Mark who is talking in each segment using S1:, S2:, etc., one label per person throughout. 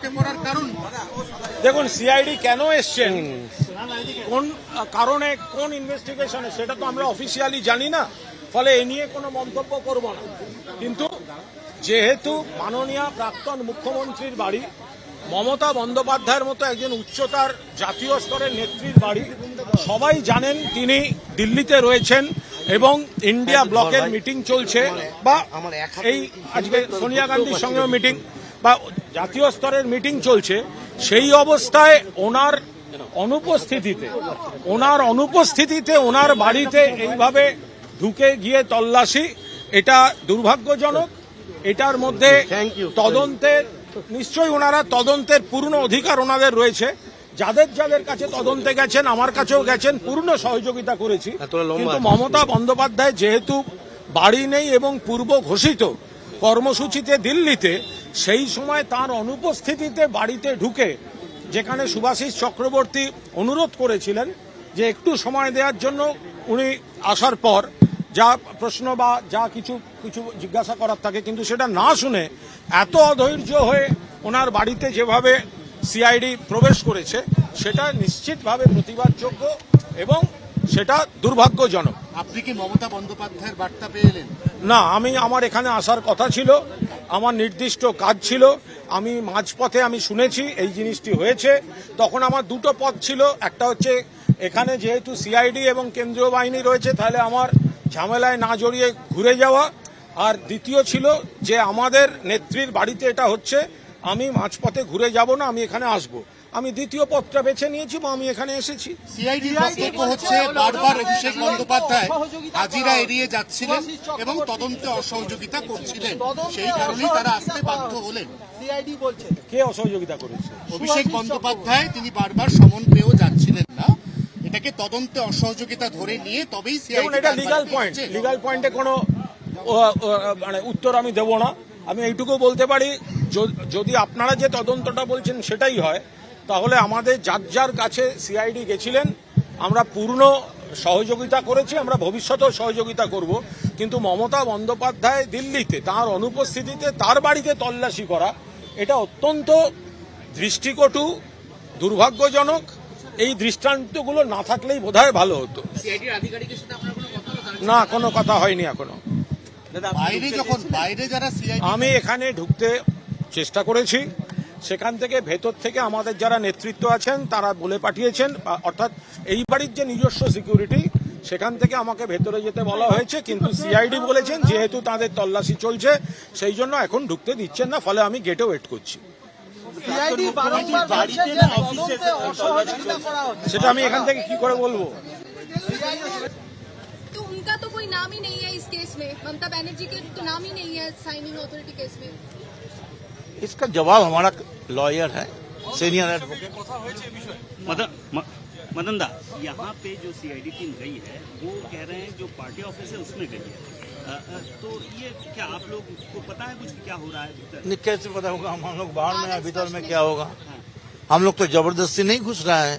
S1: ঢুকে পড়ার কারণ?
S2: দেখুন, সিআইডি কেন এসছেন, কোন কারণে, কোন ইনভেস্টিগেশনে, সেটা তো আমরা অফিসিয়ালি জানি না, ফলে এ নিয়ে কোনো মন্তব্য করব না। কিন্তু যেহেতু মাননীয় প্রাক্তন মুখ্যমন্ত্রীর বাড়ি, মমতা বন্দ্যোপাধ্যায়ের মতো একজন উচ্চতার জাতীয় স্তরের নেত্রীর বাড়ি, সবাই জানেন তিনি দিল্লিতে রয়েছেন এবং ইন্ডিয়া ব্লকের মিটিং চলছে, বা এই আজকে সোনিয়া গান্ধীর সঙ্গেও মিটিং বা জাতীয় স্তরের মিটিং চলছে। সেই অবস্থায় ওনার অনুপস্থিতিতে ওনার বাড়িতে এইভাবে ঢুকে গিয়ে তল্লাশি, এটা দুর্ভাগ্যজনক। এটার মধ্যে তদন্তের, নিশ্চয়ই ওনারা তদন্তের পূর্ণ অধিকার ওনাদের রয়েছে। যাদের কাছে তদন্তে গেছেন, আমার কাছেও গেছেন, পূর্ণ সহযোগিতা করেছি। কিন্তু মমতা বন্দ্যোপাধ্যায় যেহেতু বাড়ি নেই এবং পূর্ব ঘোষিত কর্মসূচিতে দিল্লিতে, সেই সময় তার অনুপস্থিতিতে বাড়িতে ঢুকে, যেখানে সুভাষিস চক্রবর্তী অনুরোধ করেছিলেন যে একটু সময় দেওয়ার জন্য, উনি আসার পর যা প্রশ্ন বা যা কিছু জিজ্ঞাসা করার থাকে, কিন্তু সেটা না শুনে এত অধৈর্য হয়ে ওনার বাড়িতে যেভাবে সিআইডি প্রবেশ করেছে, সেটা নিশ্চিতভাবে প্রতিবাদযোগ্য এবং সেটা দুর্ভাগ্যজনক।
S1: আপনি কি মমতা বন্দ্যোপাধ্যায়ের বার্তা পেলেন?
S2: না, আমার এখানে আসার কথা ছিল, আমার নির্দিষ্ট কাজ ছিল। আমি মাঝপথে আমি শুনেছি এই জিনিসটি হয়েছে। তখন আমার দুটো পথ ছিল, একটা হচ্ছে এখানে যেহেতু সিআইডি এবং কেন্দ্রীয় বাহিনী রয়েছে, তাহলে আমার ঝামেলায় না জড়িয়ে ঘুরে যাওয়া, আর দ্বিতীয় ছিল যে আমাদের নেত্রীর বাড়িতে এটা হচ্ছে, আমি মাঝপথে ঘুরে যাব না, আমি এখানে আসব। আমি দ্বিতীয় পথটা বেছে নিয়েছি এবং আমি এখানে এসেছি।
S1: সিআইডির বক্তব্য হচ্ছে বারবার অভিষেক বন্দ্যোপাধ্যায় হাজিরা এড়িয়ে যাচ্ছিলেন এবং তদন্তে অসহযোগিতা করছিলেন, সেই কারণেই তারা আসতে বাধ্য হলেন।
S2: সিআইডি বলছে কে অসহযোগিতা করেছে?
S1: অভিষেক বন্দ্যোপাধ্যায়, তিনি বারবার সমন পেয়েও যাচ্ছিলেন না। এটাকে তদন্তে অসহযোগিতা ধরে নিয়ে তবেই সিআইডি।
S2: এটা লিগ্যাল পয়েন্টে কোনো মানে উত্তর আমি দেব না। আমি এইটুকু বলতে পারি, যদি আপনারা যে তদন্তটা বলছেন সেটাই হয়, তাহলে আমাদের যার কাছে সিআইডি গেছিলেন, আমরা পূর্ণ সহযোগিতা করেছি, আমরা ভবিষ্যতেও সহযোগিতা করব। কিন্তু মমতা বন্দ্যোপাধ্যায় দিল্লিতে তার অনুপস্থিতিতে তার বাড়িতে তল্লাশি করা, এটা অত্যন্ত দৃষ্টিকটু, দুর্ভাগ্যজনক। এই দৃষ্টান্তগুলো না থাকলেই বোধহয় ভালো হতো। না, কোনো কথা হয়নি এখনো। আমি এখানে ঢুকতে চেষ্টা করেছি, সেখান থেকে ভেতর থেকে আমাদের যারা নেতৃত্ব আছেন তারা বলে পাঠিয়েছেন, অর্থাৎ এই বাড়ির যে নিজস্ব সিকিউরিটি, সেখান থেকে আমাকে ভেতরে যেতে বলা হয়েছে। কিন্তু সিআইডি বলেছেন যেহেতু তাদের তল্লাশি চলছে, সেই জন্য এখন ঢুকতে দিচ্ছেন না, ফলে আমি গেটে ওয়েট করছি। সেটা আমি এখান থেকে কি করে বলবো?
S3: तो उनका तो कोई नाम ही नहीं है इस केस में, ममता बनर्जी के तो नाम ही नहीं है साइनिंग अथॉरिटी केस में।
S4: इसका जवाब हमारा लॉयर है, सीनियर एडवोकेट।
S5: मदन दा, यहाँ पे जो सीआईडी टीम गई है वो कह रहे हैं जो पार्टी ऑफिस है उसमें गई है, तो ये क्या आप लोग को पता है कुछ क्या हो रहा है भीतर?
S4: नहीं, कैसे पता होगा? हम लोग बाहर में, भीतर में क्या होगा? हम लोग तो जबरदस्ती नहीं घुस रहा है।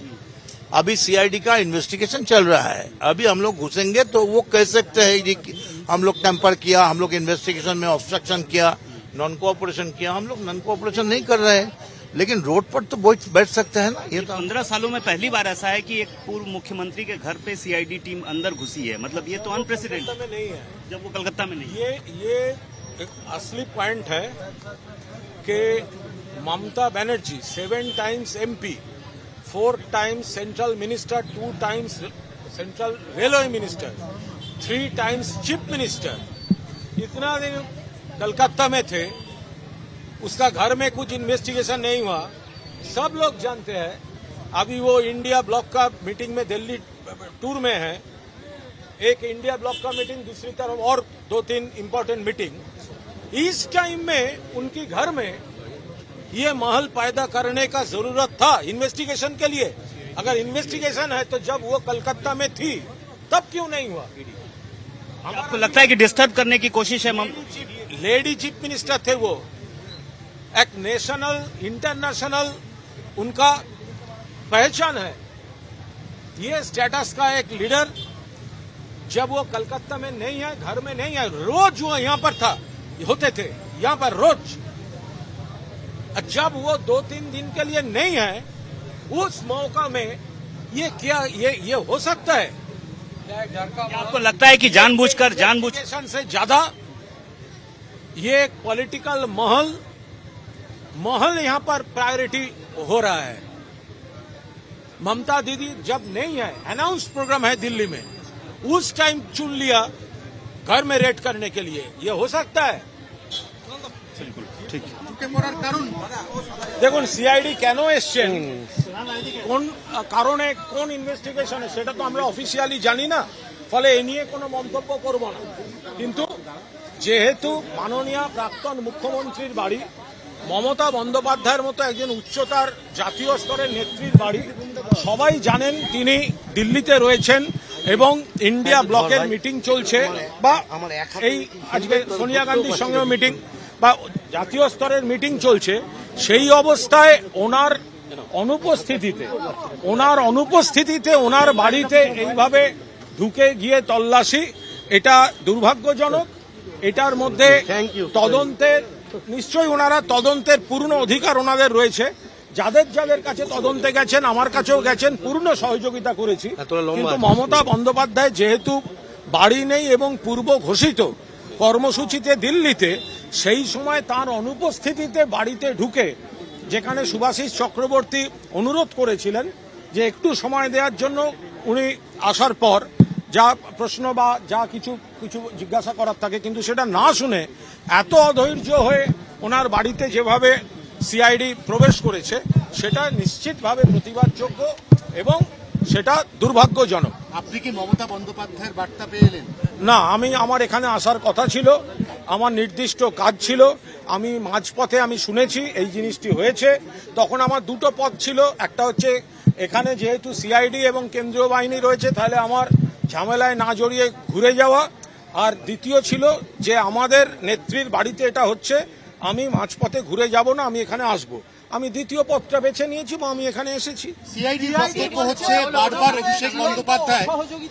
S4: अभी सीआईडी का इन्वेस्टिगेशन चल रहा है, अभी हम लोग घुसेंगे तो वो कह सकते हैं कि हम लोग टेम्पर किया, हम लोग इन्वेस्टिगेशन में ऑब्स्ट्रक्शन किया, नॉन कोऑपरेशन किया। हम लोग नॉन कोऑपरेशन नहीं कर रहे हैं, लेकिन रोड पर तो बैठ सकते हैं ना। ये तो
S5: 15 सालों में पहली बार ऐसा है कि एक पूर्व मुख्यमंत्री के घर पे सीआईडी टीम अंदर घुसी है, मतलब ये तो अनप्रेसिडेंटेड
S2: में नहीं है
S5: जब वो कलकत्ता में नहीं।
S2: ये एक असली पॉइंट है कि Mamata Banerjee 7 times MP, 4 times central minister, 2 times central railway minister, 3 times chief minister, इतना दिन कलकत्ता में थे, उसका घर में कुछ इन्वेस्टिगेशन नहीं हुआ। सब लोग जानते हैं। अभी वो इंडिया ब्लॉक का मीटिंग में दिल्ली टूर में है, एक इंडिया ब्लॉक का मीटिंग, दूसरी तरफ और 2-3 इंपॉर्टेंट मीटिंग। इस टाइम में उनकी घर में ये महल पैदा करने का जरूरत था इन्वेस्टिगेशन के लिए। अगर इन्वेस्टिगेशन है तो जब वो कलकत्ता में थी तब क्यों नहीं हुआ?
S5: आपको लगता है कि डिस्टर्ब करने की कोशिश है?
S2: लेडी चीफ मिनिस्टर थे वो, एक नेशनल इंटरनेशनल उनका पहचान है। ये स्टेटस का एक लीडर जब वो कलकत्ता में नहीं है, घर में नहीं है, रोज वो यहाँ पर था, होते थे यहाँ पर रोज। जब वो 2-3 दिन के लिए नहीं है, उस मौका में ये क्या ये हो सकता है?
S5: क्या आपको लगता है कि जानबूझकर
S2: से ज्यादा ये एक पॉलिटिकल महल यहाँ पर प्रायोरिटी हो रहा है। ममता दीदी जब नहीं है, अनाउंस प्रोग्राम है दिल्ली में, उस टाइम चुन लिया घर में रेड करने के लिए, ये हो सकता है?
S1: ঢুকে পড়ার কারণ
S2: দেখুন সিআইডি কেন এসছেন, কোন কারণে, কোন ইনভেস্টিগেশনে, সেটা তো আমরা অফিসিয়ালি জানি না, ফলে এ নিয়ে কোনো মন্তব্য করব না। কিন্তু যেহেতু মাননীয় প্রাক্তন মুখ্যমন্ত্রীর বাড়ি, মমতা বন্দ্যোপাধ্যায়ের মতো একজন উচ্চতার জাতীয় স্তরের নেত্রীর বাড়ি, সবাই জানেন তিনি দিল্লিতে রয়েছেন এবং ইন্ডিয়া ব্লকের মিটিং চলছে, বা এই আজকে সোনিয়া গান্ধীর সঙ্গেও মিটিং বা জাতীয় স্তরের মিটিং চলছে। সেই অবস্থায় ওনার অনুপস্থিতিতে ওনার বাড়িতে এইভাবে ঢুকে গিয়ে তল্লাশি, এটা দুর্ভাগ্যজনক। এটার মধ্যে তদন্তের নিশ্চয়ই ওনারা তদন্তের পূর্ণ অধিকার ওনাদের রয়েছে। যাদের কাছে তদন্তে গেছেন, আমার কাছেও গেছেন, পূর্ণ সহযোগিতা করেছি। কিন্তু মমতা বন্দ্যোপাধ্যায় যেহেতু বাড়ি নেই এবং পূর্ব ঘোষিত কর্মসূচিতে দিল্লিতে, সেই সময় তার অনুপস্থিতিতে বাড়িতে ঢুকে, যেখানে সুভাষিস চক্রবর্তী অনুরোধ করেছিলেন যে একটু সময় দেওয়ার জন্য, উনি আসার পর যা প্রশ্ন বা যা কিছু জিজ্ঞাসা করার থাকে, কিন্তু সেটা না শুনে এত অধৈর্য হয়ে ওনার বাড়িতে যেভাবে সিআইডি প্রবেশ করেছে, সেটা নিশ্চিতভাবে প্রতিবাদযোগ্য এবং সেটা দুর্ভাগ্যজনক।
S1: আপনি কি মমতা বন্দ্যোপাধ্যায়ের বার্তা পেলেন?
S2: না, আমার এখানে আসার কথা ছিল, আমার নির্দিষ্ট কাজ ছিল। আমি মাঝপথে আমি শুনেছি এই জিনিসটি হয়েছে, তখন আমার দুটো পথ ছিল। একটা হচ্ছে এখানে যেহেতু সিআইডি এবং কেন্দ্রীয় বাহিনী রয়েছে, তাহলে আমার ঝামেলায় না জড়িয়ে ঘুরে যাওয়া, আর দ্বিতীয় ছিল যে আমাদের নেত্রীর বাড়িতে এটা হচ্ছে, আমি মাঝপথে ঘুরে যাব না, আমি এখানে আসব। আমি দ্বিতীয় পথটা বেছে নিয়েছি বা আমি এখানে এসেছি।
S1: সিআইডির বক্তব্য হচ্ছে বারবার অভিষেক বন্দ্যোপাধ্যায়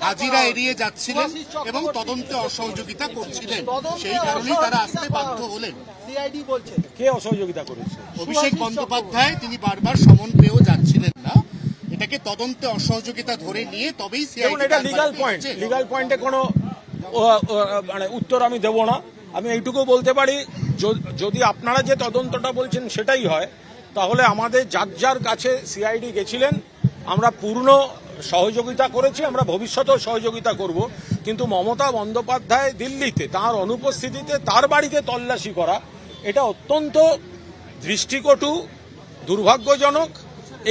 S1: হাজিরা এড়িয়ে যাচ্ছিলেন এবং তদন্তে অসহযোগিতা করছিলেন, সেই কারণেই তারা আসতে বাধ্য হলেন।
S6: সিআইডি বলছে
S2: কে অসহযোগিতা করেছে?
S1: অভিষেক বন্দ্যোপাধ্যায়, তিনি বারবার সমন পেয়েও যাচ্ছিলেন না। এটাকে তদন্তে অসহযোগিতা ধরে নিয়ে তবেই সিআইডি।
S2: এটা লিগাল পয়েন্টে কোনো মানে উত্তর আমি দেব না। আমি এইটুকু বলতে পারি, যদি আপনারা যে তদন্তটা বলছেন সেটাই হয়, তাহলে আমাদের যার কাছে সিআইডি গেছিলেন, আমরা পূর্ণ সহযোগিতা করেছি, আমরা ভবিষ্যতেও সহযোগিতা করব। কিন্তু মমতা বন্দ্যোপাধ্যায় দিল্লিতে তার অনুপস্থিতিতে তার বাড়িতে তল্লাশি করা, এটা অত্যন্ত দৃষ্টিকটু, দুর্ভাগ্যজনক